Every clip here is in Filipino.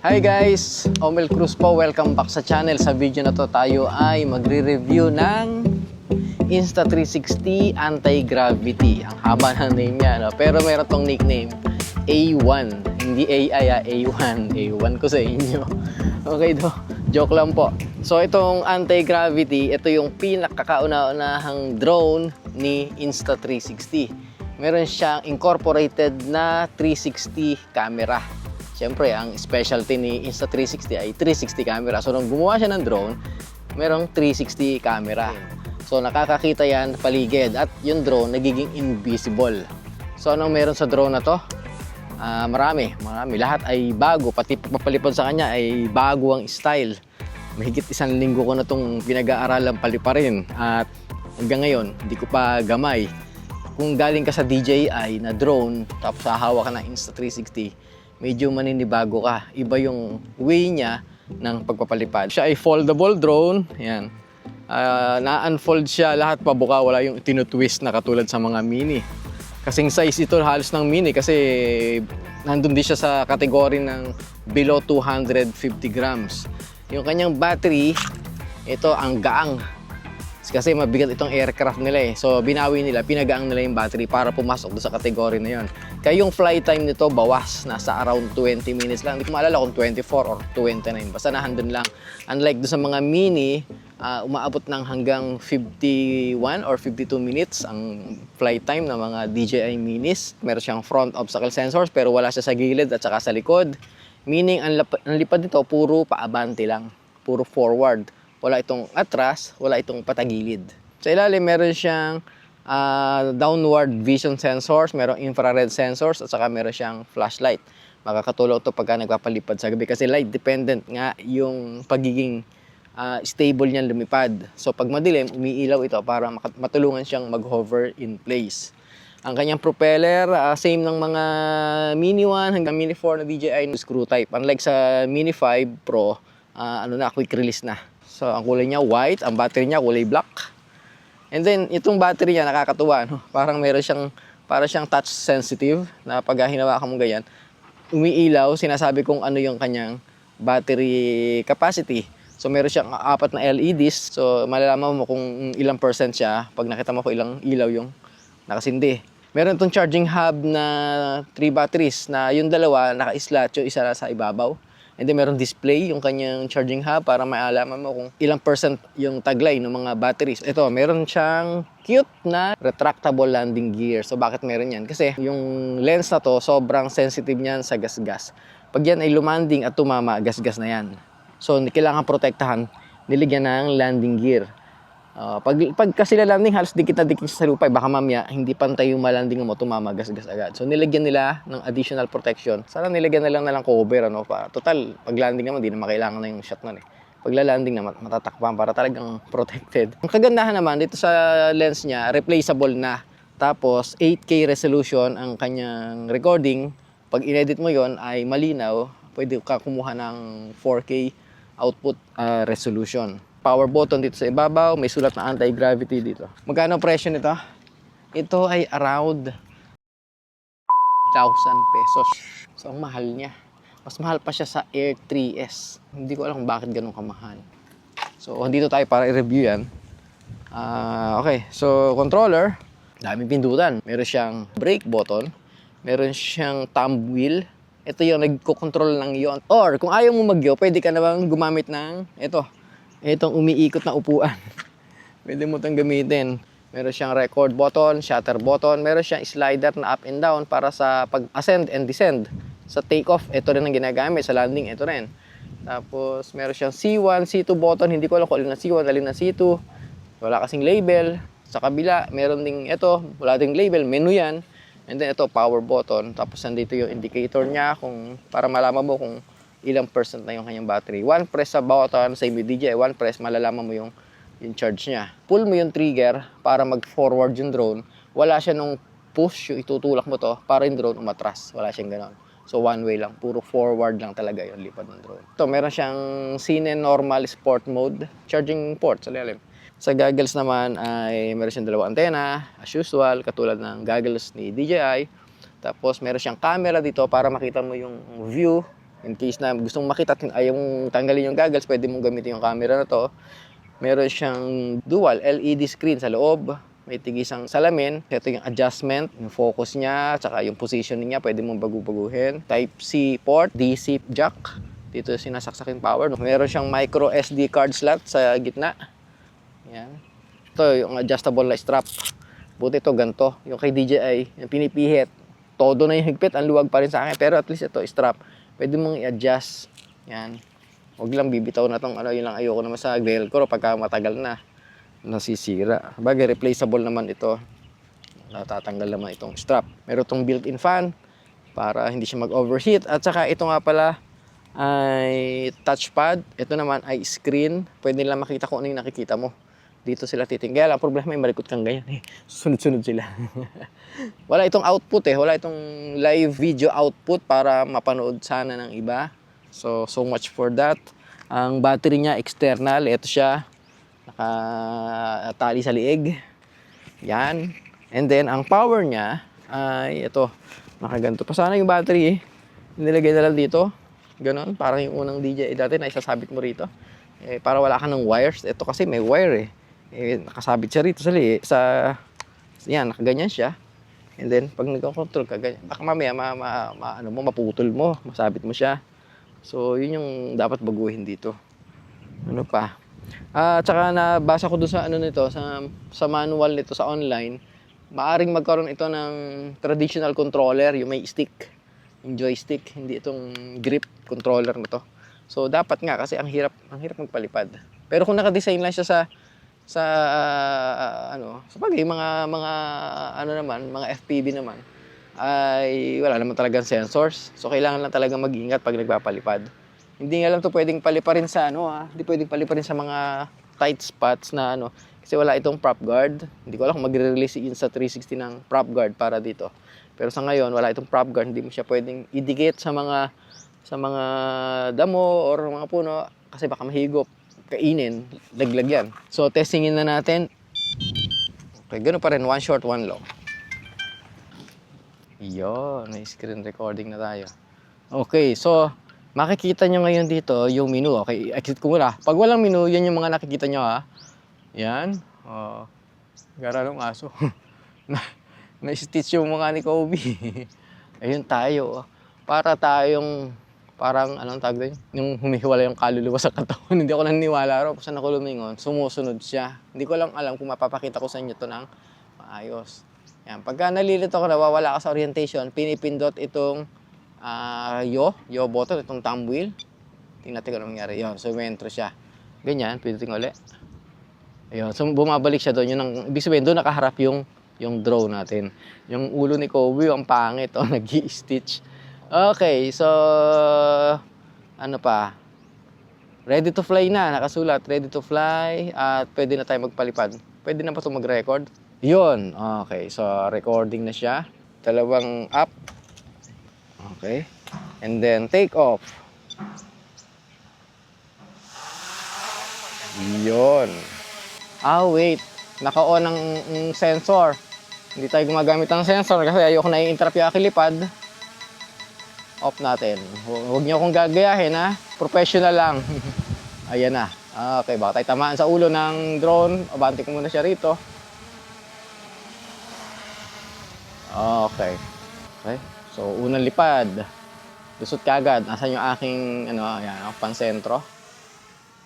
Hi guys! Omel Cruz po. Welcome back sa channel. Sa video na to tayo ay magre-review ng Insta360 Anti-Gravity. Ang haba ng name niya, no? Pero meron tong nickname A1. Hindi AI, A1. A1 ko sa inyo. Okay do. Joke lang po. So itong Anti-Gravity, ito yung pinakakauna-unahang drone ni Insta360. Meron siyang incorporated na 360 camera. Siyempre, ang specialty ni Insta360 ay 360 camera. So, nung gumawa siya ng drone, merong 360 camera. So, nakakakita yan paligid at yung drone nagiging invisible. So, anong meron sa drone na to? Marami. Lahat ay bago. Pati papalipad sa kanya ay bago ang style. Mahigit 1 linggo ko na itong pinag-aaralan paliparin. At hanggang ngayon, hindi ko pa gamay. Kung galing ka sa DJI na drone, tapos hahawa ka ng Insta360, medyo maninibago ka. Iba yung way niya ng pagpapalipad. Siya ay foldable drone. Yan. Na-unfold siya lahat pabuka. Wala yung tinutwist na katulad sa mga mini. Kasing size ito halos ng mini kasi nandun din siya sa kategory ng below 250 grams. Yung kanyang battery, ito ang gaang. Kasi mabigat itong aircraft nila eh. So binawi nila, pinagaang nila yung battery para pumasok doon sa category na yun. Kaya yung flight time nito bawas, nasa around 20 minutes lang. Hindi ko maalala kung 24 or 29. Basta nahandun lang. Unlike doon sa mga mini, umaabot ng hanggang 51 or 52 minutes ang flight time ng mga DJI minis. Meron siyang front obstacle sensors pero wala siya sa gilid at saka sa likod. Meaning, ang lipad nito puro paabante lang. Puro forward. Wala itong atras, wala itong patagilid. Sa ilalim, meron siyang downward vision sensors, merong infrared sensors, at saka meron siyang flashlight. Makakatulong ito pagka nagpapalipad sa gabi kasi light dependent nga yung pagiging stable niyan lumipad. So pag madilim, umiilaw ito para matulungan siyang mag-hover in place. Ang kanyang propeller, same ng mga Mini 1 hanggang Mini 4 na DJI screw type. Unlike sa Mini 5 Pro, quick release na. So, ang kulay niya white, ang battery niya kulay black. And then, itong battery niya nakakatuwa, no? Parang meron siyang, touch sensitive na pag hinawakan mo ganyan, umiilaw, sinasabi kung ano yung kanyang battery capacity. So, meron siyang 4 na LEDs. So, malalaman mo kung ilang percent siya pag nakita mo kung ilang ilaw yung nakasindi. Meron itong charging hub na 3 batteries na yung dalawa naka-slot, yung isa na sa ibabaw. And then meron display yung kanyang charging hub para maalaman mo kung ilang percent yung taglay ng mga batteries. Ito, meron siyang cute na retractable landing gear. So bakit meron yan? Kasi yung lens na to, sobrang sensitive niyan sa gasgas. Pag yan ay lumanding at tumama, gasgas na yan. So kailangan protektahan, niligyan ng landing gear. Pag kasi landing, halos dikit na dikit sa lupa, baka mamaya hindi pantay yung malanding mo, tumama, gas-gas agad. So nilagyan nila ng additional protection. Sana nilagyan na lang cover, ano pa. Total, pag landing naman, di na makailangan na yung shot nun eh. Pag landing naman, matatakpan para talagang protected. Ang kagandahan naman, dito sa lens niya, replaceable na. Tapos, 8K resolution ang kanyang recording. Pag inedit mo yon ay malinaw, pwede ka kumuha ng 4K output resolution. Power button dito sa ibabaw, may sulat na anti-gravity dito. Magkano ang presyo nito? Ito ay around 1,000 pesos. So, ang mahal niya. Mas mahal pa siya sa Air 3S. Hindi ko alam kung bakit ganun kamahal. So, dito tayo para i-review yan. Okay, so controller, daming pindutan. Meron siyang brake button, meron siyang thumb wheel. Ito yung nagko-control ng iyon. Or, kung ayaw mo mag-yaw, pwede ka naman gumamit ng itong umiikot na upuan. Pwede mo itong gamitin. Meron siyang record button, shutter button. Meron siyang slider na up and down para sa pag-ascend and descend. Sa take-off, ito rin ang ginagamit. Sa landing, ito rin. Tapos, meron siyang C1, C2 button. Hindi ko alam kung alin na C1, alin na C2. Wala kasing label. Sa kabila, meron ding ito. Wala ding label. Menu yan. And then, ito, power button. Tapos, nandito yung indicator niya para malaman mo kung ilang percent na yung kanyang battery. One press sa button, sa DJI, one press, malalaman mo yung charge niya. Pull mo yung trigger para mag-forward yung drone. Wala siya nung push, yung itutulak mo to, para yung drone umatras. Wala siyang ganon. So, one way lang. Puro forward lang talaga yung lipad ng drone. Ito, meron siyang Cine Normal Sport Mode. Charging port sa lalim. Sa goggles naman ay meron siyang 2 antena, as usual, katulad ng goggles ni DJI. Tapos, meron siyang camera dito para makita mo yung view In case na gustong makita at ayaw mong tanggalin yung goggles, pwede mong gamitin yung camera na to. Meron siyang dual LED screen sa loob. May tigisang salamin. Ito yung adjustment, yung focus niya, tsaka yung positioning niya, pwede mong baguhin. Type-C port, DC jack. Dito sinasaksak yung power. Meron siyang micro SD card slot sa gitna. Yan. Ito yung adjustable light strap. Buti ito ganito. Yung kay DJI, yung pinipihit. Todo na yung higpit, ang luwag pa rin sa akin. Pero at least ito, strap. Pwede mong i-adjust. Yan. Huwag lang bibitaw na tong yun lang ayoko naman sa Velcro pagka matagal na. Nasisira. Bagay, replaceable naman ito. Natatanggal naman itong strap. Meron itong built-in fan para hindi siya mag-overheat. At saka ito nga pala ay touchpad. Ito naman ay screen. Pwede nila makita kung ano yung nakikita mo. Dito sila titingin. Kaya lang, problema may malikot kang ganyan. Sunod-sunod sila. Wala itong output Wala itong live video output para mapanood sana ng iba. So much for that. Ang battery niya external. Ito siya. Nakatali sa liig. Yan. And then, ang power niya ay ito. Nakaganto pa sana yung battery Nilagay na lang dito. Ganon. Parang yung unang DJI dati na isasabit mo rito. Para wala ka ng wires. Ito kasi may wire nakasabit siya rito sa yan, nakaganyan siya. And then, pag nagko-control ka, ganyan. Baka mamaya, maputol mo. Masabit mo siya. So, yun yung dapat baguhin dito. Ano pa? Tsaka nabasa ko doon sa nito, sa manual nito sa online, maaring magkaroon ito ng traditional controller, yung may stick, yung joystick, hindi itong grip controller na to. So, dapat nga kasi ang hirap magpalipad. Pero kung naka-design lang siya sa bagay, mga FPV naman, ay wala naman talagang sensors. So, kailangan lang talaga mag-ingat pag nagpapalipad. Hindi nga lang to pwedeng paliparin sa hindi pwedeng paliparin sa mga tight spots na kasi wala itong prop guard. Hindi ko alam kung magre-release si Insta360 ng prop guard para dito. Pero sa ngayon, wala itong prop guard. Hindi mo siya pwedeng idikit sa mga damo or mga puno kasi baka mahigop. Kainin, laglag yan. So, testingin na natin. Okay, ganoon pa rin. One short, one long. Yun, may screen recording na tayo. Okay, so, makikita nyo ngayon dito yung menu. Okay, exit ko muna. Pag walang menu, yan yung mga nakikita nyo Yan. Gara ng aso. Na-stitch yung mga ni Kobe. Ayun tayo. Para tayong parang anong tawag doon? Yung humihiwala yung kaluluwa sa katawan. Hindi ako naniniwala raw. Saan ako lumingon, sumusunod siya. Hindi ko lang alam kung mapapakita ko sa inyo to ng maayos. Yan. Pagka nalilito ko, nawawala ka sa orientation, pinipindot itong yaw button, itong thumb wheel. Tingnan natin kung anong nangyari. Yun, sumentro siya. Ganyan, pindutin ulit. Ayun, so bumabalik siya doon. Yun ang, ibig sabihin, doon nakaharap yung drone natin. Yung ulo ni Kobe, ang pangit. Nag-i-stitch. Okay, so ano pa? Ready to fly na, nakasulat, ready to fly at pwede na tayo magpalipad. Pwede na pa 'tong mag-record? 'Yun. Okay, so recording na siya. Dalawang up. Okay. And then take off. 'Yun. Wait. Naka-on ang sensor. Hindi tayo gumagamit ng sensor kasi ayoko na i-interrupt yung aking lipad. Off natin. Huwag niyo akong gagayahin Professional lang. Ayan na. Okay, baka tayo tamaan sa ulo ng drone. Abante ko muna siya rito. Okay. Okay. So, unang lipad. Lusot kagad. Nasaan yung aking, ayan, pansentro.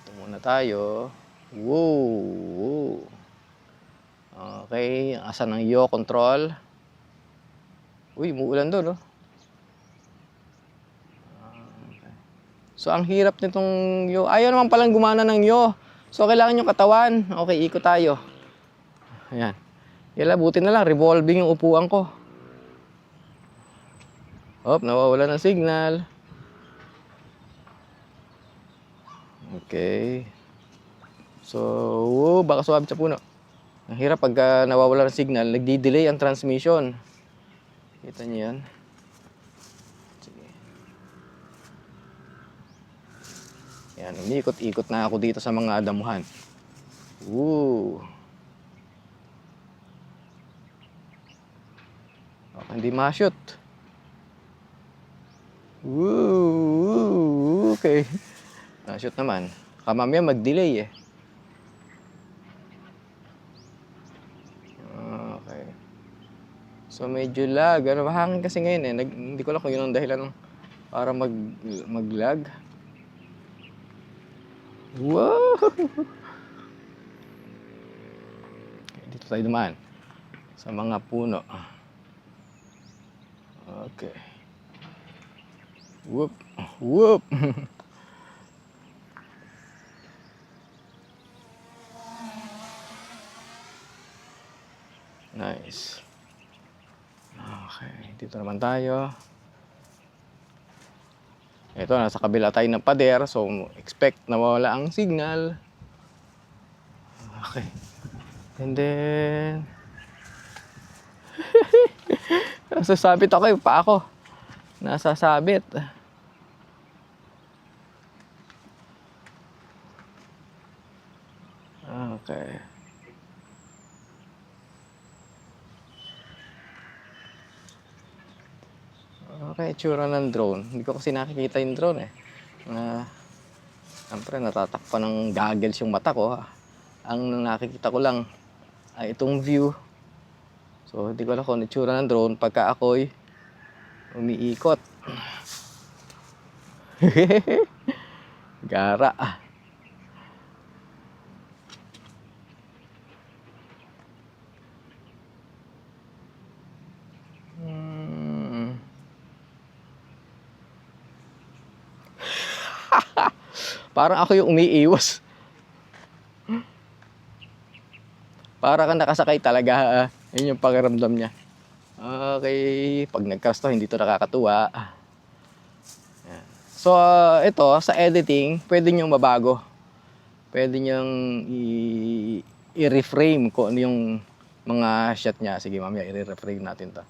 Dito muna tayo. Woo! Okay. Asan ang yaw control? Uy, umuulan doon, So, ang hirap nitong yaw. Ayaw naman palang gumana ng yaw. So, kailangan yung katawan. Okay, ikot tayo. Ayan. Yala, buti na lang. Revolving yung upuan ko. Nawawala ng signal. Okay. So, baka sumabit sa puno. Ang hirap pagka nawawala ng signal, nagdi-delay ang transmission. Kita niyo yan? Yan, umiikot-ikot na ako dito sa mga damuhan. Woo! Hindi ma-shoot. Woo! Okay. Shoot naman. Mamaya mag-delay eh. Okay. So medyo lag. Hangin kasi ngayon eh. Hindi ko lang kung yun ang dahilan para mag-lag. Wow! Dito tayo dumaan. Sa mga puno. Okay. Whoop! Whoop! Nice. Okay, dito naman tayo. Ito, nasa kabila tayo ng pader. So, expect na wala ang signal. Okay. And then... nasasabit ako yung paa ko. Nasasabit. Okay. Okay, tsura ng drone. Hindi ko kasi nakikita yung drone eh. Siyempre, natatakpan ng goggles yung mata ko. Ang nakikita ko lang ay itong view. So, hindi ko alam kung itsura ng drone pagka ako'y umiikot. Gara. Parang ako yung umiiwas. Para kang nakasakay talaga. Yun yung pakiramdam niya. Okay, pag nag-crash to, hindi to nakakatuwa. So, ito, sa editing, pwede nyo mabago. Pwede nyo i-reframe kung ano yung mga shot niya. Sige, mamaya, i-reframe natin to.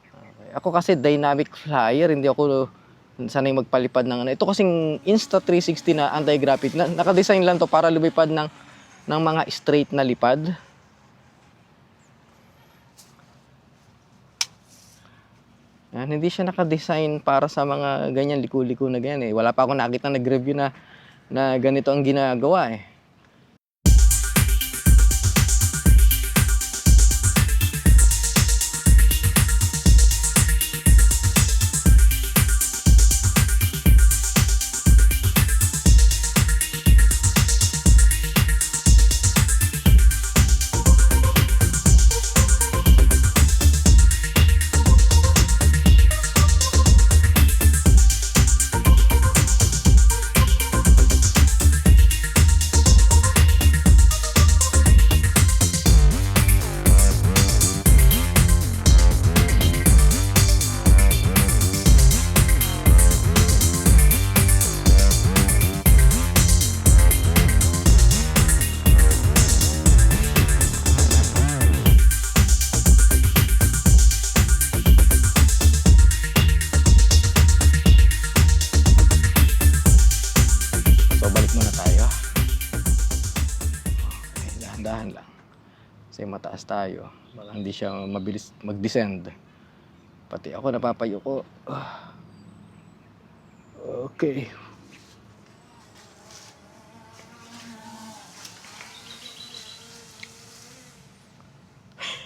Okay. Ako kasi dynamic flyer, hindi ako sanay magpalipad ng ano. Ito kasing Insta360 na anti-gravity. Naka-design lang to para lumipad ng mga straight na lipad. Yan, hindi siya naka-design para sa mga ganyan liku-liku na ganyan eh. Wala pa ako nakita nag-review na ganito ang ginagawa eh. Dahan lang. Kasi mataas tayo. Baka hindi siya mabilis mag-descend. Pati ako napapayo ko. Okay.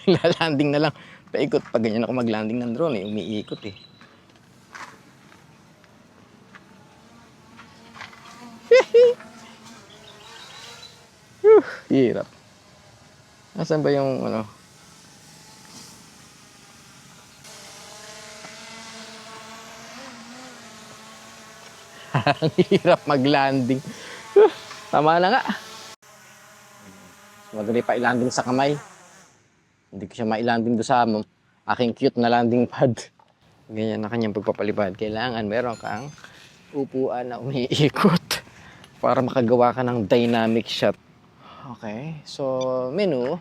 Lalanding na lang. Paikot. Pag ganyan ako mag-landing ng drone eh. Umiikot eh. Hirap. Nasaan ba yung ano? Ang hirap mag-landing. Tama na nga. Madali pa i-landing sa kamay. Hindi ko siya ma-landing doon sa aking cute na landing pad. Ganyan na kanyang pagpapalipad. Kailangan meron kang upuan na umiikot para makagawa ka ng dynamic shot. Okay, so menu,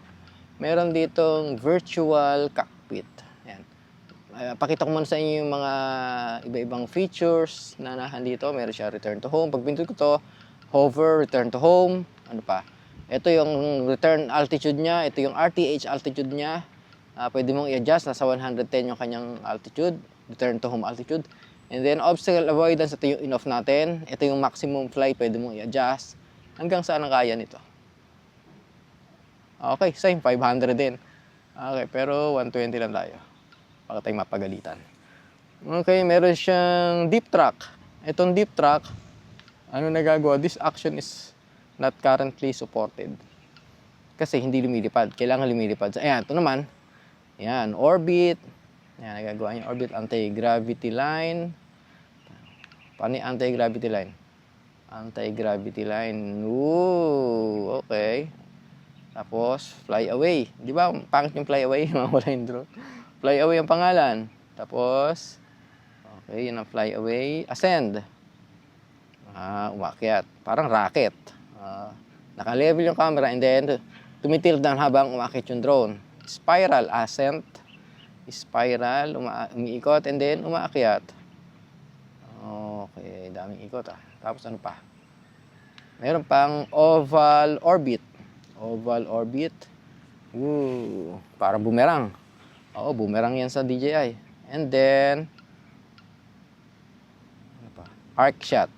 meron ditong virtual cockpit. Ayan. Pakita ko muna sa inyo yung mga iba-ibang features na nandito. Meron siya return to home. Pag pindutin ko to, hover, return to home. Ano pa? Ito yung return altitude niya. Ito yung RTH altitude niya. Pwede mong i-adjust. Nasa 110 yung kanyang altitude. Return to home altitude. And then obstacle avoidance, ito yung in-off natin. Ito yung maximum flight, pwede mong i-adjust. Hanggang saan ang kaya nito? Okay, same, 500 din. Okay, pero 120 lang tayo. Baka tayong mapagalitan. Okay, meron siyang deep track. Itong deep track, ano nagagawa? This action is not currently supported. Kasi hindi lumilipad. Kailangan lumilipad. Ayan, ito naman. Ayan, orbit. Ayan, nagagawa niya. Orbit, anti-gravity line. Paano yung anti-gravity line? Anti-gravity line. Ooh, okay. Tapos, fly away. Di ba, pangit yung fly away? Mawala yung drone. Fly away ang pangalan. Tapos, okay, yun ang fly away. Ascend. Umakyat. Parang rocket. Naka-level yung camera and then tumitilt down habang umakyat yung drone. Spiral ascent. Spiral, umiikot and then umaakyat. Okay, daming ikot Tapos ano pa? Meron pang oval orbit. Oval orbit. Parang boomerang. Oo, boomerang yan sa DJI. And then ano pa? Arc shot.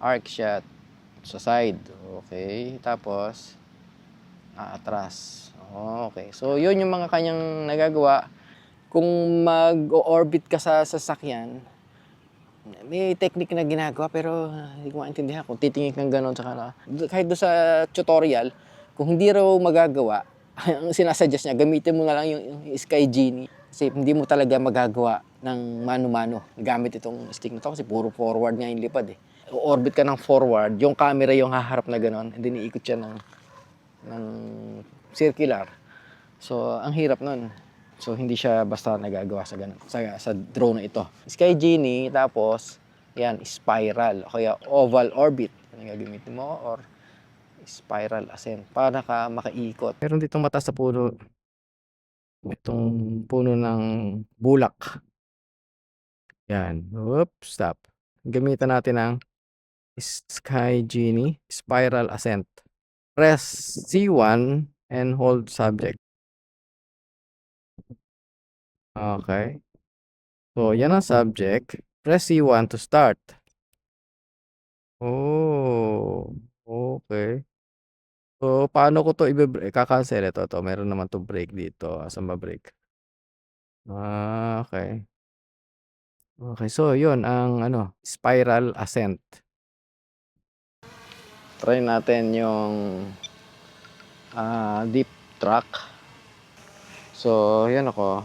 Arc shot sa side. Okay, tapos atras. Okay. So, yun yung mga kanyang nagagawa. Kung mag-orbit ka sa sasakyan, may technique na ginagawa pero hindi ko maintindihan kung titingin kang gano'n sa kanila. Kahit doon sa tutorial, kung hindi raw magagawa, ang sinasuggest niya, gamitin mo na lang yung Sky Genie. Kasi hindi mo talaga magagawa ng mano-mano gamit itong stick na to kasi puro forward nga yung lipad O-orbit ka ng forward, yung camera yung haharap na gano'n, and then iikot siya ng circular. So, ang hirap nun. So, hindi siya basta nagagawa sa ganun, sa drone na ito. Sky Genie, tapos, yan, spiral, o kaya oval orbit. Ano gagamitin mo? Or spiral ascent, para ka makaikot. Meron ditong mataas sa puno. Itong puno ng bulak. Yan. Oops, stop. Gamitan natin ang Sky Genie, spiral ascent. Press C1 and hold subject. Okay. So, yan ang subject. Press C1 to start. Oh, okay. So, paano ko to i-break? Kakancel ito. Meron naman to break dito. Asan ba break? Okay. Okay, so yun ang spiral ascent. Try natin yung deep track. So, yan ako.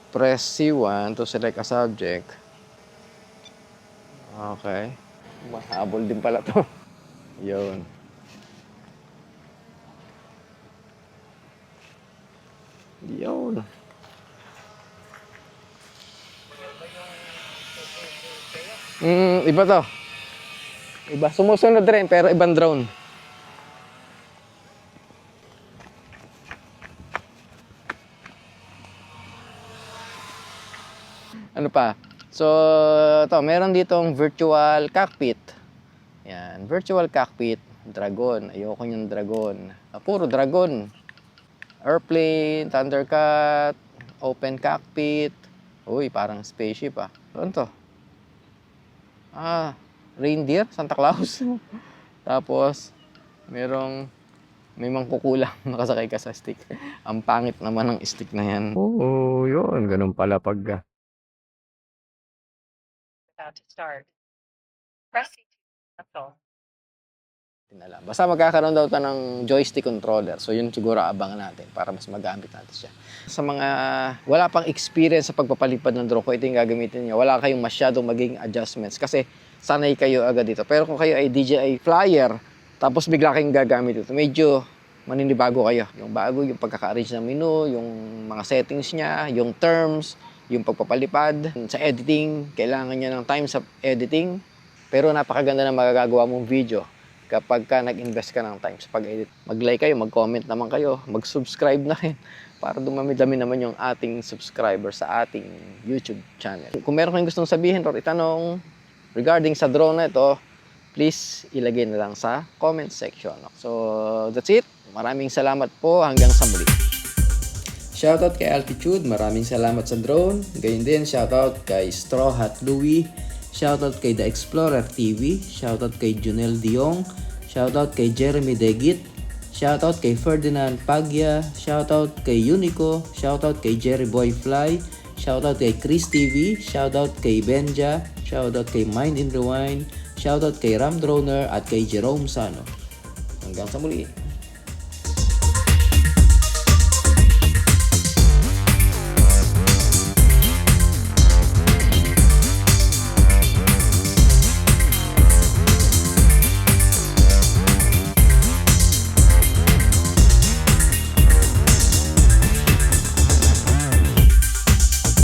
Press C1 to select a subject. Okay. Mahabol din pala to. Yun. Yun. Iba to. Iba. Sumusunod rin pero ibang drone. Ano pa? So, meron ditong virtual cockpit. Yan, virtual cockpit, dragon. Ayoko yung dragon. Puro dragon. Airplane, Thundercat, open cockpit. Uy, parang spaceship Ano to? Reindeer, Santa Claus. Tapos, may mangkukulang nakasakay ka sa stick. Ang pangit naman ng stick na yan. Oo, yun. Ganun pala pag about to start. Press C2. That's all. tinala. Basta magkakaroon daw ta ng joystick controller. So yun siguro abangan natin para mas magamit natin siya. Sa mga wala pang experience sa pagpapalipad ng drone, kung ito yung gagamitin niyo, wala kayong masyadong maging adjustments kasi sanay kayo agad dito. Pero kung kayo ay DJI Flyer, tapos bigla kayong gagamit ito, medyo maninibago kayo. Yung bago, yung pagkaka-arrange ng menu, yung mga settings niya, yung terms, yung pagpapalipad. Sa editing, kailangan niya ng time sa editing. Pero napakaganda na magagawa mong video kapag ka nag-invest ka ng time sa pag-edit. Mag-like kayo, mag-comment naman kayo, mag-subscribe na rin para dumami-dami naman yung ating subscriber sa ating YouTube channel. Kung meron kayong gustong sabihin or itanong regarding sa drone na ito, please ilagay na lang sa comment section. So, that's it. Maraming salamat po. Hanggang sa muli. Shoutout kay Altitude, maraming salamat sa drone. Gayun din, shoutout kay Straw Hat Louie. Shoutout kay The Explorer TV. Shoutout kay Junel Diong. Shoutout kay Jeremy Degit. Shoutout kay Ferdinand Pagya. Shoutout kay Unico. Shoutout kay Jerry Boy Fly. Shoutout kay Chris TV. Shoutout kay Benja. Shoutout kay Mind in Rewind. Shoutout kay Ram Droner at kay Jerome Sano. Hanggang sa muli.